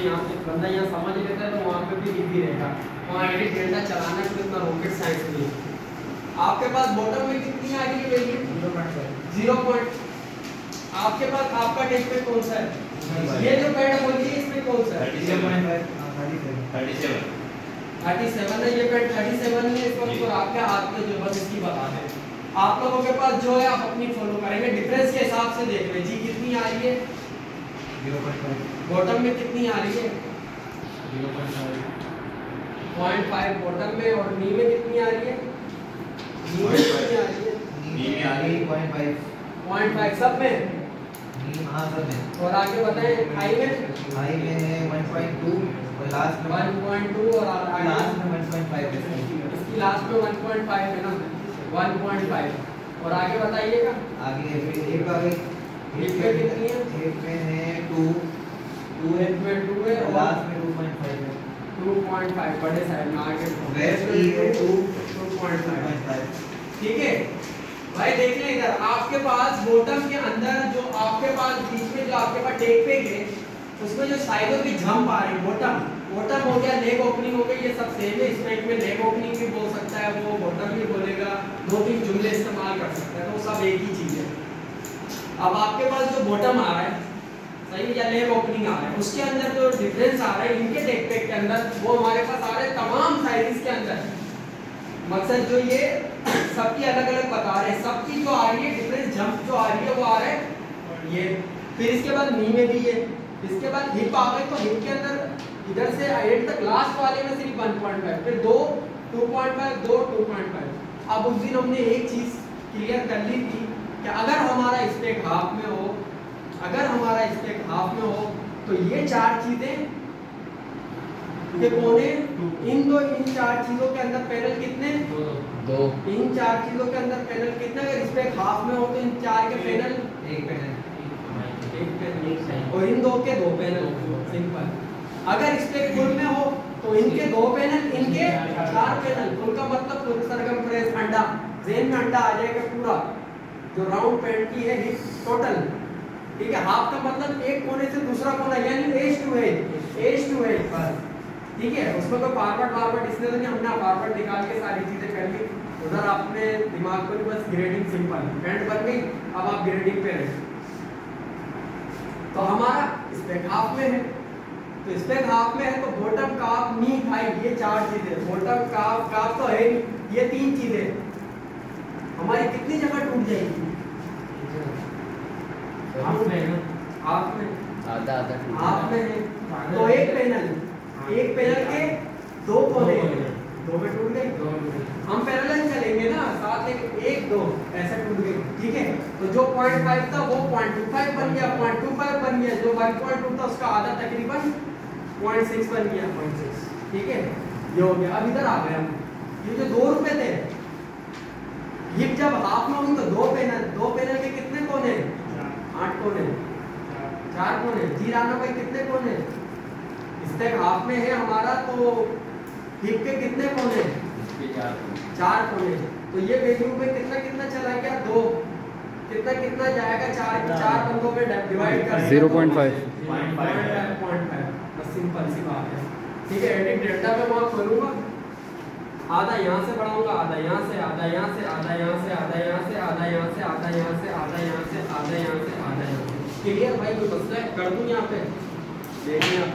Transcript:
यहाँ पे बंदा यहाँ समझ लेता है तो वहाँ पे भी इजी रहेगा। वहाँ एडिट डेल्टा चलाना तो इतना रॉकेट साइंस नहीं है। आपके पास बॉटम में कितनी आ रही है वैल्यू? 0. आपके पास आपका टेस्ट में कौन सा है? ये जो पैड बोलती है इसमें कौन सा है? 37 है। ये पैड 37 है इस वक्त, और आपके हाथ में जो बस इसकी बता दें। आप लोगों के पास जो है आप अपनी फॉलो करेंगे, डिफरेंस के हिसाब से देख रहे जी कितनी आ रही है? 0.5। बॉटम में कितनी आ रही है? 0.5 बॉटम में, और नी में कितनी आ रही है? नी में कितनी आ रही है? नी में आ रही है 0.5 सब में। हाँ सब में। और आगे बताएं हाई में? हाई में है 1.2 और लास्ट में 1.2 और लास्ट में 1.5 है। इसकी लास्ट में 1.5 है ना, 1.5। और आगे बताइएगा। आगे फिर एक आ गई, एक में कितनी है? एक में है 2 में 2 है और लास्ट में 2.5 है। 2.5 बड़े साइड में आगे वेस्ट ई है 2.5। ठीक है भाई, देख लें इधर आपके पास बॉटम के अंदर जो आपके पास बीच में जो आपके पास टेक पेग है उसमें जो साइडों की जंप आ रही है, बॉटम हो गया, लेग ओपनिंग हो गई, ये सब सेम है। इसमें में लेग ओपनिंग भी बोल सकता है वो, बॉटम भी बोलेगा, 2-3 जुमले इस्तेमाल कर सकता है, तो सब एक ही चीज है। अब आपके पास जो बॉटम आ रहा है सही या लेग ओपनिंग आ रहा है, उसके अंदर जो डिफरेंस आ रहा है इनके टेक पेग के अंदर, वो हमारे पास आ रहे हैं तमाम साइज के अंदर। मकसद जो ये सबकी अलग अलग बता रहे हैं, सबकी जो आ रही है डिफरेंस जंप जो आ रही है वो आ रहा है ये। फिर इसके बाद नी में भी है, इसके बाद हिप आ गई, तो हिप के अंदर इधर से एंड तक लास्ट वाले में सिर्फ 1.5, फिर 2 2.5 2 2.5। अब उस दिन हमने एक चीज क्लियर कर ली थी कि अगर हमारा स्पेक हाफ में हो, अगर हमारा स्पेक हाफ में हो तो ये चार चीजें के कोने, इन 4 चीजों के अंदर पैनल कितने? 2। इन 4 चीजों के अंदर पैनल कितने? अगर इस पे हाफ में हो तो इन 4 के पैनल एक पैनल और इन 2 के 2 पैनल, सिंपल। अगर इस पे फुल में हो तो इनके 2 पैनल, इनके 4 पैनल। फुल का मतलब फुल सरगम प्रेस अंडा, जेन में अंडा आ जाएगा पूरा, जो राउंड पैंट की है हिप टोटल। ठीक है, हाफ का मतलब एक कोने से दूसरा कोना, यानी एज टू एज बस। ठीक है, उसमें कोई फॉरवर्ड इसलिए तो नहीं, हमने फॉरवर्ड निकाल के सारी चीजें कर ली। उधर आपने दिमाग पर बस ग्रेडिंग सिंपल पैंट बन गई, अब आप ग्रेडिंग पे रहे। तो हमारा स्पेक हाफ में है, तो स्पेक हाफ में है तो बॉटम काफ नी थाई, ये 4 चीजें, बॉटम काफ तो है नहीं, ये 3 चीजें हमारी कितनी जगह टूट जाएगी? हाफ में हाफ में है तो एक पैनल के 2 कोने, 2 में टूट गई। हम पैरेलल चलेंगे ना साथ में, 1 2 ऐसा टूट गई। ठीक है, तो जो 0.5 था वो 0.25 बन गया, 0.25 बन गया, जो 1.2 था उसका आधा तकरीबन 0.6 बन गया, 0.6। ठीक है, ये हो गया। अब इधर आ गए हम, ये जो 2 रुपए थे, ये जब हाफ में होंगे तो 2 पैनल के कितने कोने? 8 कोने, 4 कोने। जी राना भाई कितने कोने? स्टेक हाफ में है हमारा, तो हिप के कितने कोने? 4 कोने। तो ये वैल्यू पे कितना चला गया? 2। कितना जाएगा? 4 बंदों में डिवाइड कर 0.5 बस सिंपल सी बात है। ठीक है, एडिट डेल्टा में वहां खोलूंगा, आधा यहाँ से बढ़ाऊंगा, आधा यहाँ से, आधा यहाँ से, आधा यहाँ से, आधा यहाँ से, आधा यहाँ से, आधा यहाँ से, आधा यहाँ से, आधा यहाँ से, आधा यहाँ से। क्लियर भाई? कोई मसला है? कर दूं यहाँ पे? देखिए आप